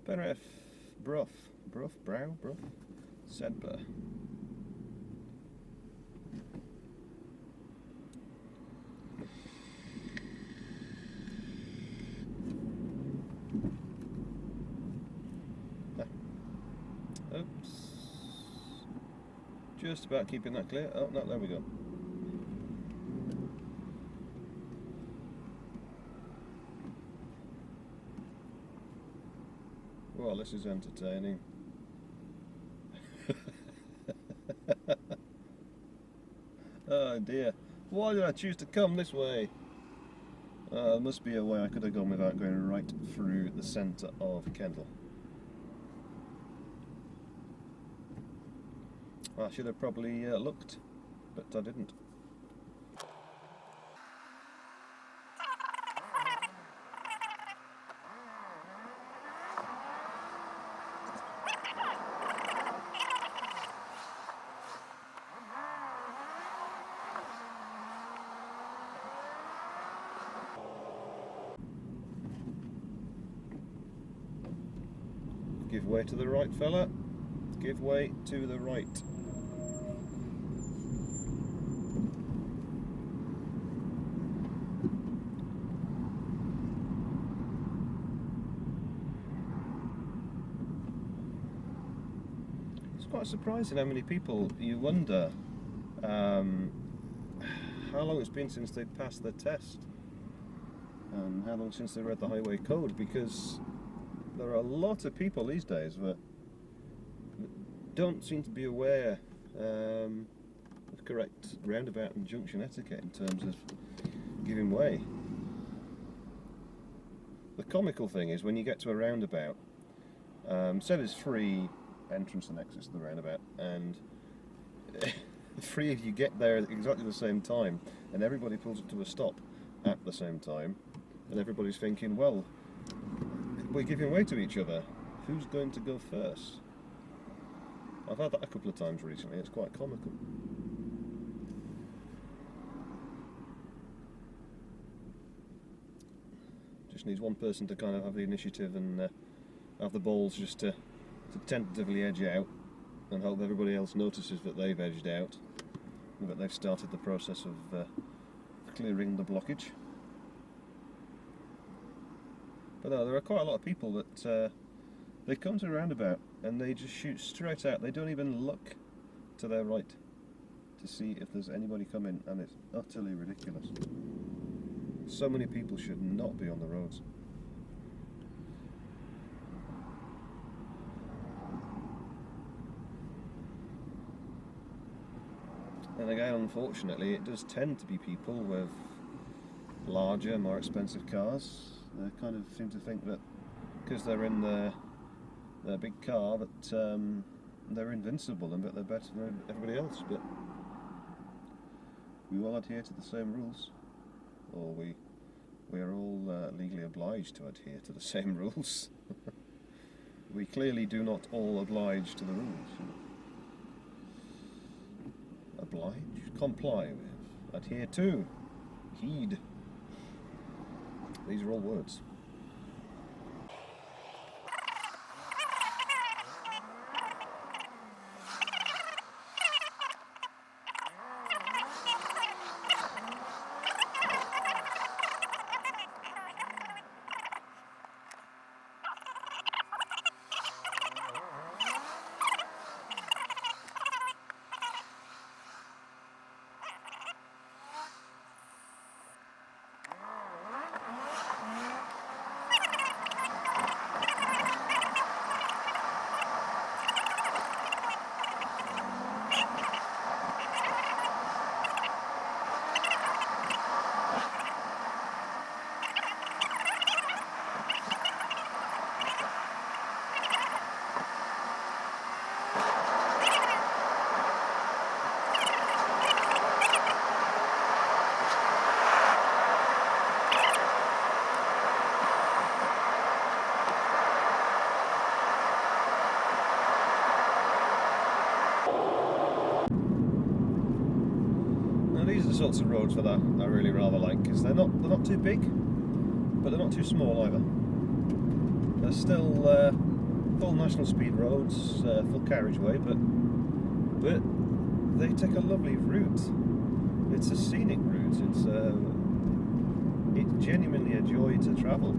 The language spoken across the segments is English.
Beref, Bruff, Brow, Sedber. Oops. Just about keeping that clear. Oh, no, there we go. Well, this is entertaining. Oh dear. Why did I choose to come this way? There must be a way I could have gone without going right through the centre of Kendal. I should have probably looked, but I didn't. Give way to the right, fella. Give way to the right. It's quite surprising how many people, you wonder how long it's been since they passed their test and how long since they read the highway code, because there are a lot of people these days that don't seem to be aware of correct roundabout and junction etiquette in terms of giving way. The comical thing is when you get to a roundabout, say there's free entrance and exits to the roundabout, and three of you get there at exactly the same time, and everybody pulls it to a stop at the same time, and everybody's thinking, well, we're giving way to each other. Who's going to go first? I've had that a couple of times recently. It's quite comical. Just needs one person to kind of have the initiative and have the balls just to tentatively edge out and hope everybody else notices that they've edged out and that they've started the process of clearing the blockage. But no, there are quite a lot of people that they come to a roundabout and they just shoot straight out. They don't even look to their right to see if there's anybody coming, and it's utterly ridiculous. So many people should not be on the roads. And again, unfortunately, it does tend to be people with larger, more expensive cars. They kind of seem to think that because they're in their big car that they're invincible and that they're better than everybody else. But we all adhere to the same rules, or we are all legally obliged to adhere to the same rules. We clearly do not all oblige to the rules. Oblige, comply with, adhere to, heed. These are all words. These are the sorts of roads that I really rather like, because they're not too big, but they're not too small either. They're still full national speed roads, full carriageway, but they take a lovely route. It's a scenic route. It's genuinely a joy to travel.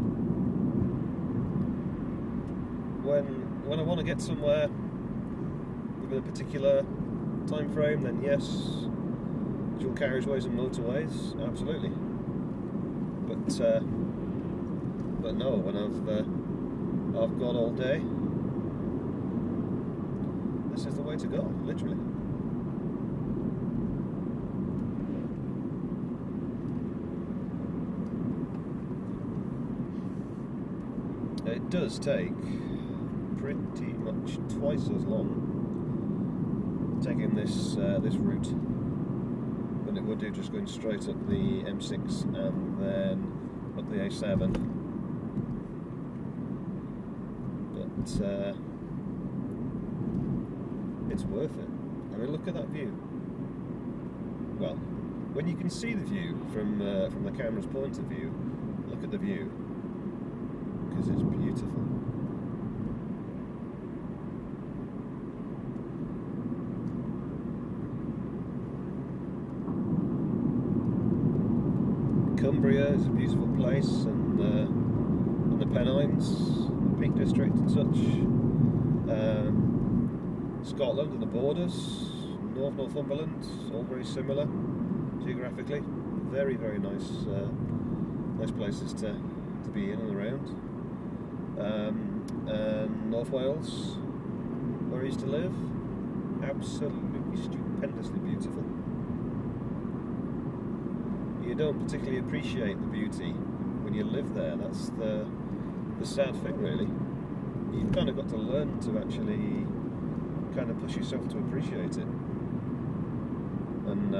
When I want to get somewhere within a particular time frame, then yes, dual carriageways and motorways, absolutely. But no, when I've got all day, this is the way to go, literally. It does take pretty much twice as long taking this route than it would do just going straight up the M6 and then up the A7. But it's worth it. I mean, look at that view. Well, when you can see the view from the camera's point of view, look at the view, because it's beautiful. Cumbria is a beautiful place, and the Pennines, the Peak District and such. Scotland and the borders, Northumberland, all very similar geographically. Very, very nice, nice places to be in and around. And North Wales, where I used to live, absolutely stupendously beautiful. You don't particularly appreciate the beauty when you live there. That's the sad thing, really. You've kind of got to learn to actually kind of push yourself to appreciate it, and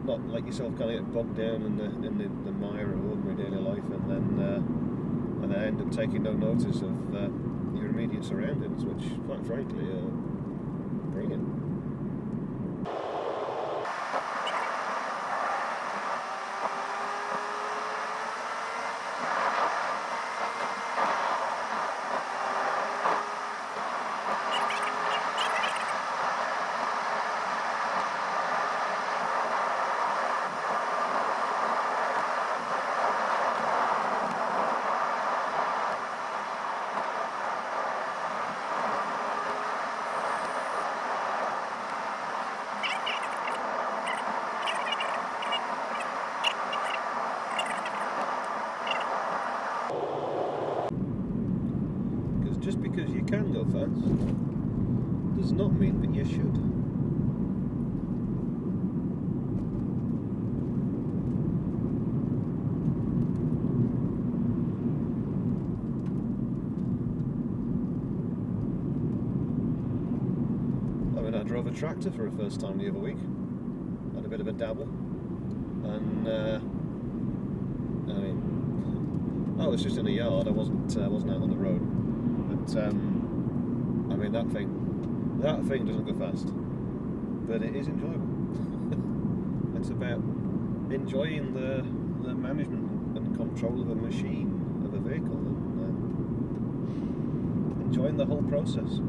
not let yourself kind of get bogged down in the mire of ordinary daily life, and then end up taking no notice of your immediate surroundings, which, quite frankly, are brilliant. Just because you can go fast does not mean that you should. I mean, I drove a tractor for the first time the other week. Had a bit of a dabble, and I mean, I was just in a yard. I wasn't out on the road. But I mean, that thing doesn't go fast, but it is enjoyable. It's about enjoying the management and control of a machine, of a vehicle, and enjoying the whole process.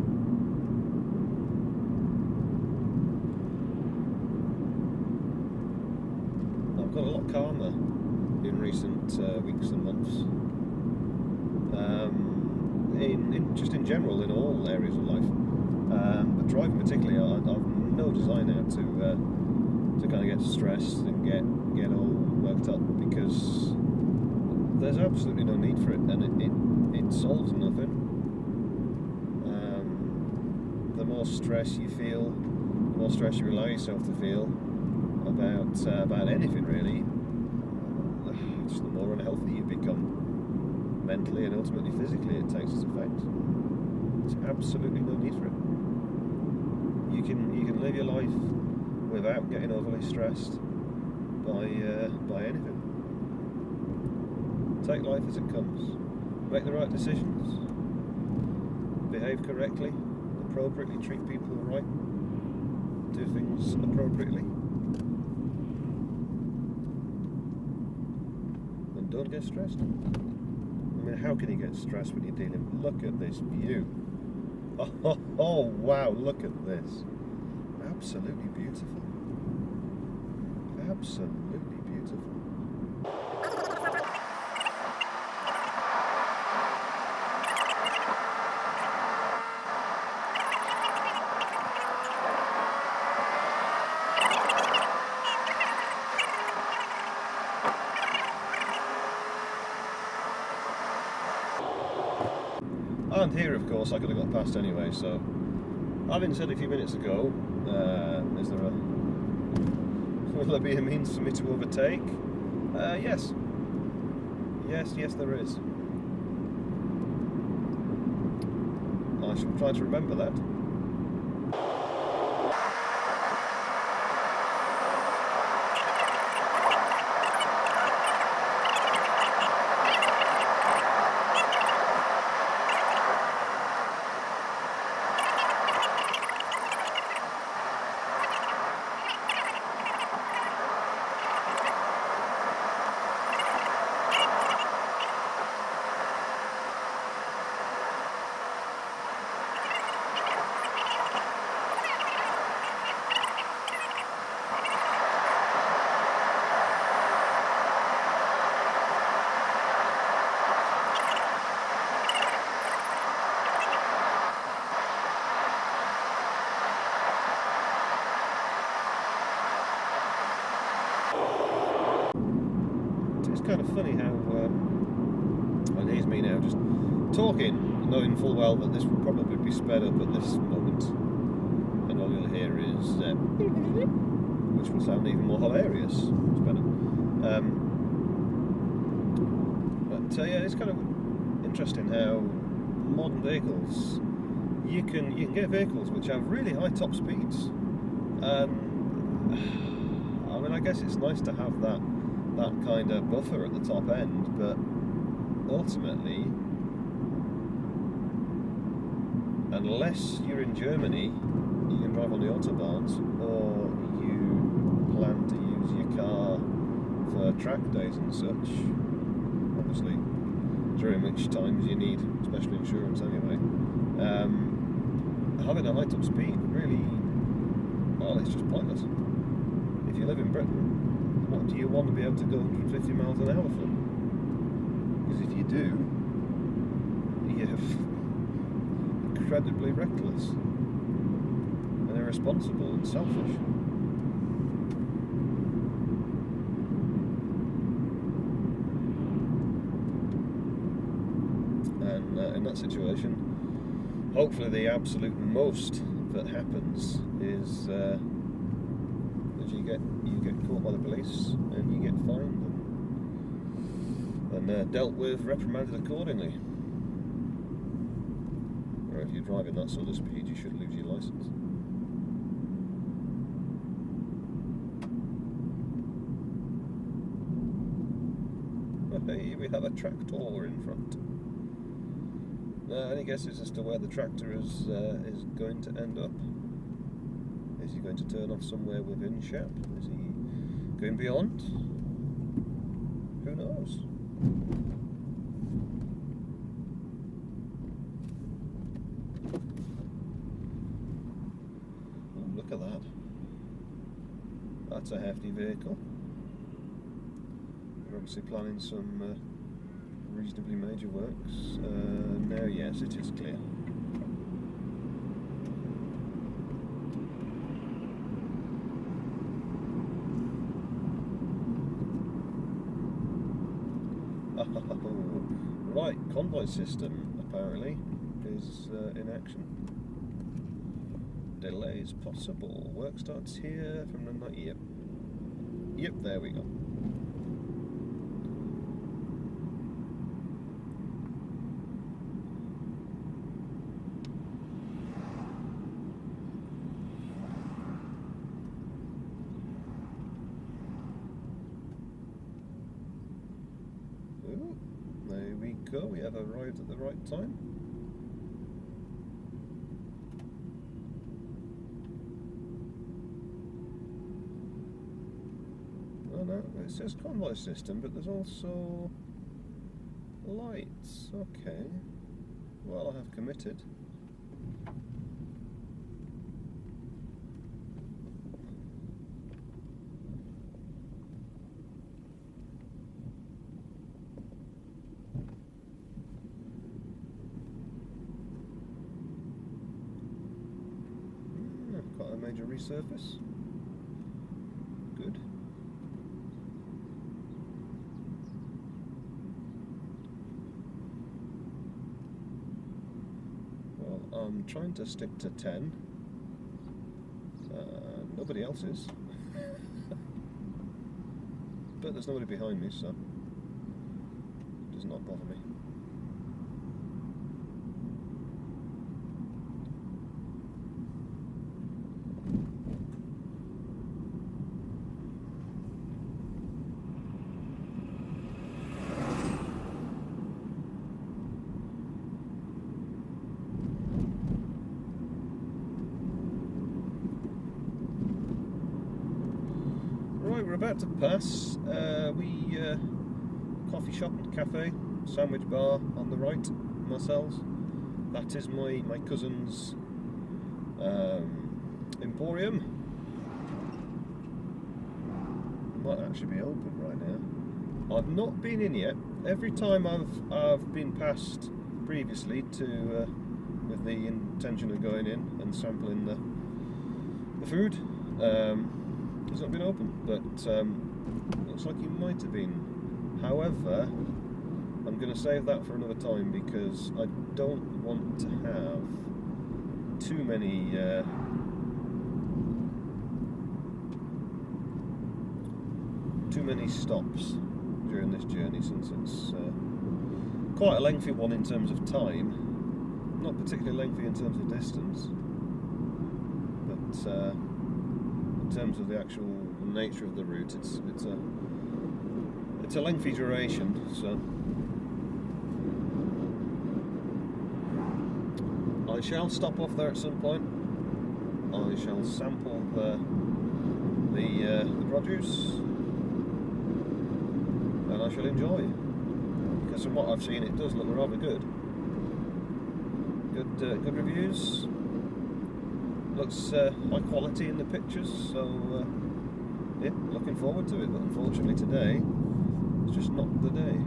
I've got a lot calmer in recent weeks and months. Just in general, in all areas of life, but driving particularly, I've no desire now to kind of get stressed and get all worked up, because there's absolutely no need for it, and it solves nothing. The more stress you feel, the more stress you allow yourself to feel about anything, really, just the more unhealthy you become. Mentally and ultimately physically, it takes its effect. There's absolutely no need for it. You can live your life without getting overly stressed by anything. Take life as it comes. Make the right decisions. Behave correctly, appropriately, treat people right. Do things appropriately. And don't get stressed. I mean, how can you get stressed when you're dealing? Look at this view. Oh, wow, look at this. Absolutely beautiful. Absolutely beautiful. And here, of course, I could have got past anyway, so having said a few minutes ago, is there a... will there be a means for me to overtake? Yes. Yes, there is. I shall try to remember that. It's kind of funny how, and here's me now just talking, knowing full well that this will probably be sped up at this moment, and all you'll hear is, which will sound even more hilarious, sped up. But yeah, it's kind of interesting how modern vehicles, you can get vehicles which have really high top speeds, and I mean, I guess it's nice to have that kind of buffer at the top end, but ultimately, unless you're in Germany, you can drive on the autobahns, or you plan to use your car for track days and such, obviously, during which times you need special insurance anyway. Having a high top speed really, well, it's just pointless. If you live in Britain, what do you want to be able to go 150 miles an hour for? Because if you do, you're incredibly reckless and irresponsible and selfish. And in that situation, hopefully the absolute most that happens is you get caught by the police and you get fined and dealt with, reprimanded accordingly. Or if you're driving that sort of speed, you should lose your licence. Hey, we have a tractor in front. Any guesses as to where the tractor is going to end up? Is he going to turn off somewhere within Shap? Is he going beyond? Who knows? Ooh, look at that. That's a hefty vehicle. We're obviously planning some reasonably major works. Now, yes, it is clear. Right, convoy system apparently is in action. Delays possible. Work starts here from the night. Yep, there we go. There we go, we have arrived at the right time. Oh no, it says convoy system, but there's also lights. Okay, well, I have committed. Quite a major resurface. Good. Well, I'm trying to stick to 10. Nobody else is. But there's nobody behind me, so it does not bother me. Right, we're about to pass. Coffee shop and cafe, sandwich bar on the right, Marcel's. That is my cousin's emporium. Might actually be open right now. I've not been in yet. Every time I've been past previously to with the intention of going in and sampling the food. It's not been open, but looks like he might have been. However, I'm going to save that for another time because I don't want to have too many stops during this journey, since it's quite a lengthy one in terms of time, not particularly lengthy in terms of distance, but in terms of the actual nature of the route, it's a lengthy duration. So I shall stop off there at some point. I shall sample the produce, and I shall enjoy. Because from what I've seen, it does look rather good. Good reviews. Looks high quality in the pictures, so yeah, looking forward to it. But unfortunately today, it's just not the day.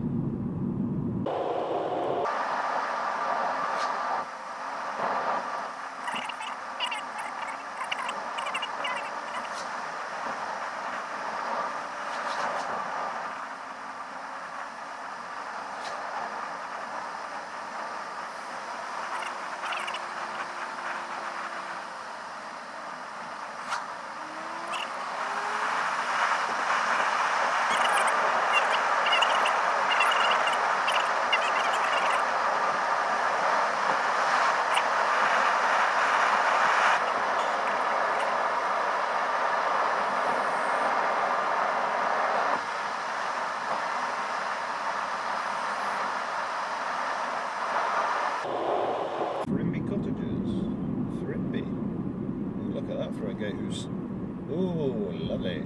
For a goose. Oh, lovely.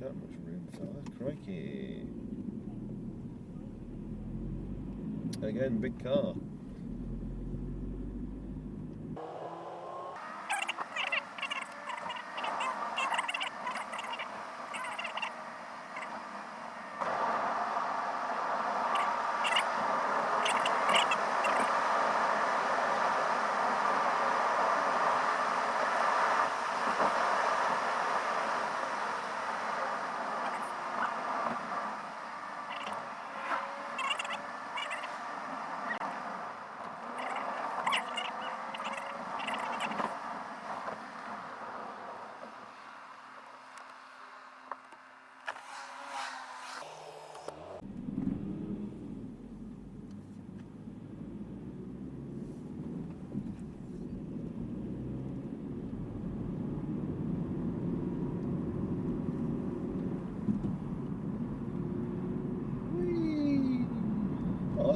That much room, fella. Crikey. Again, big car.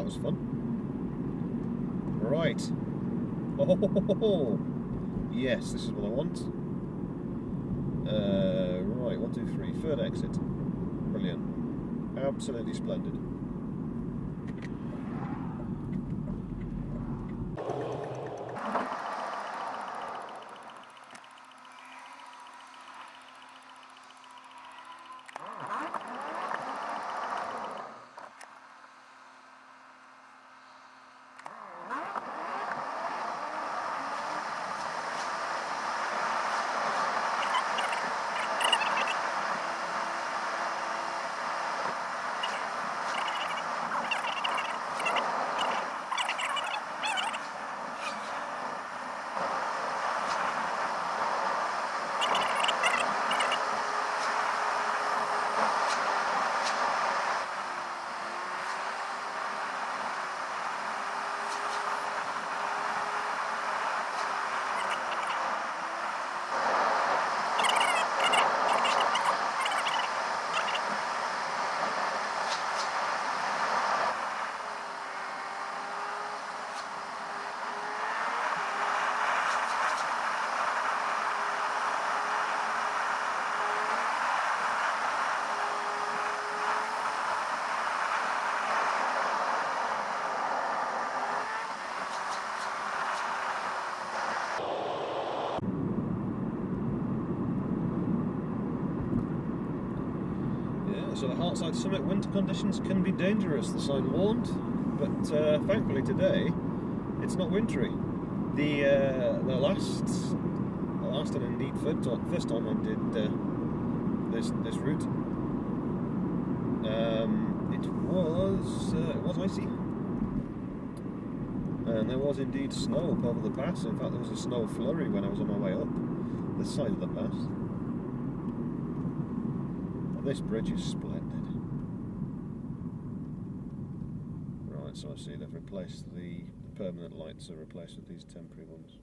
was fun. Right. Oh, yes, this is what I want. Right, 1, 2, 3. Third exit. Brilliant. Absolutely splendid. So the Hartside Summit winter conditions can be dangerous, the sign warned, but thankfully today it's not wintry. The last and indeed first time I did this route, it was icy, and there was indeed snow up over the pass. In fact, there was a snow flurry when I was on my way up this side of the pass. This bridge is splendid. Right, so I see they've replaced the permanent lights, are replaced with these temporary ones.